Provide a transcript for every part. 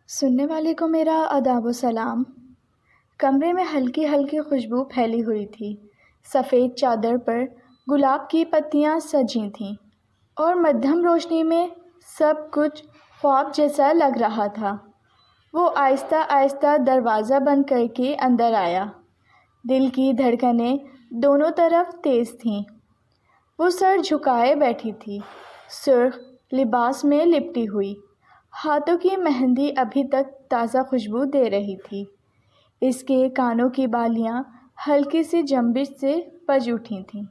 سننے والے کو میرا آداب و سلام۔ کمرے میں ہلکی ہلکی خوشبو پھیلی ہوئی تھی۔ سفید چادر پر گلاب کی پتیاں سجی تھیں اور مدھم روشنی میں سب کچھ خواب جیسا لگ رہا تھا۔ وہ آہستہ آہستہ دروازہ بند کر کے اندر آیا۔ دل کی دھڑکنیں دونوں طرف تیز تھیں۔ وہ سر جھکائے بیٹھی تھی، سرخ لباس میں لپٹی ہوئی، ہاتھوں کی مہندی ابھی تک تازہ خوشبو دے رہی تھی۔ اس کے کانوں کی بالیاں ہلکی سی جنبش سے بج اٹھی تھیں۔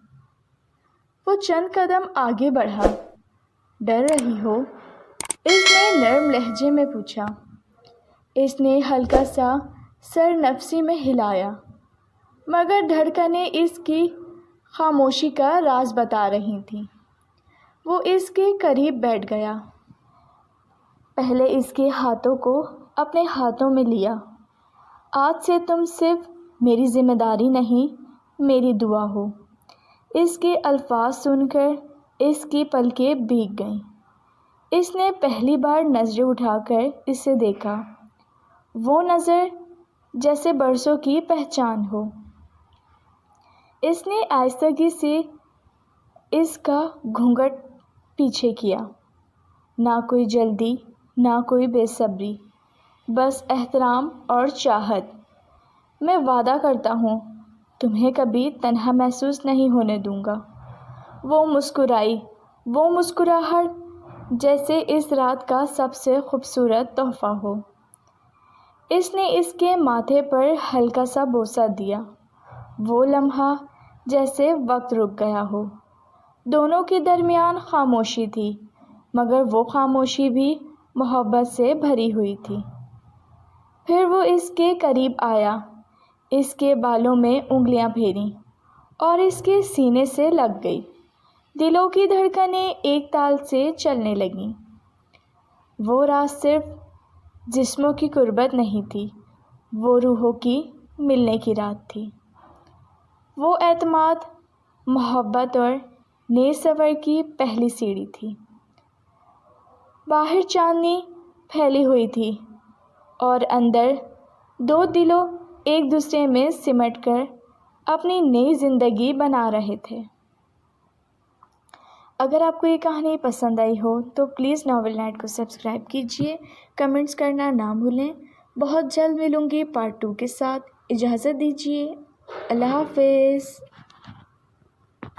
وہ چند قدم آگے بڑھا۔ ڈر رہی ہو؟ اس نے نرم لہجے میں پوچھا۔ اس نے ہلکا سا سر نفسی میں ہلایا، مگر دھڑکنیں اس کی خاموشی کا راز بتا رہی تھیں۔ وہ اس کے قریب بیٹھ گیا۔ پہلے اس کے ہاتھوں کو اپنے ہاتھوں میں لیا۔ آج سے تم صرف میری ذمہ داری نہیں، میری دعا ہو۔ اس کے الفاظ سن کر اس کی پلکیں بھیگ گئیں۔ اس نے پہلی بار نظریں اٹھا کر اسے دیکھا، وہ نظر جیسے برسوں کی پہچان ہو۔ اس نے آہستگی سے اس کا گھونگھٹ پیچھے کیا۔ نہ کوئی جلدی، نہ کوئی بے صبری، بس احترام اور چاہت۔ میں وعدہ کرتا ہوں تمہیں کبھی تنہا محسوس نہیں ہونے دوں گا۔ وہ مسکرائی، وہ مسکراہٹ جیسے اس رات کا سب سے خوبصورت تحفہ ہو۔ اس نے اس کے ماتھے پر ہلکا سا بوسہ دیا۔ وہ لمحہ جیسے وقت رک گیا ہو۔ دونوں کے درمیان خاموشی تھی، مگر وہ خاموشی بھی محبت سے بھری ہوئی تھی۔ پھر وہ اس کے قریب آیا، اس کے بالوں میں انگلیاں پھیریں اور اس کے سینے سے لگ گئی۔ دلوں کی دھڑکنیں ایک تال سے چلنے لگیں۔ وہ رات صرف جسموں کی قربت نہیں تھی، وہ روحوں کی ملنے کی رات تھی۔ وہ اعتماد، محبت اور نئے سفر کی پہلی سیڑھی تھی۔ باہر چاندنی پھیلی ہوئی تھی اور اندر دو دلوں ایک دوسرے میں سمٹ کر اپنی نئی زندگی بنا رہے تھے۔ اگر آپ کو یہ کہانی پسند آئی ہو تو پلیز ناول نائٹ کو سبسکرائب کیجیے، کمنٹس کرنا نہ بھولیں۔ بہت جلد ملوں گی پارٹ 2 کے ساتھ۔ اجازت دیجیے، اللہ حافظ۔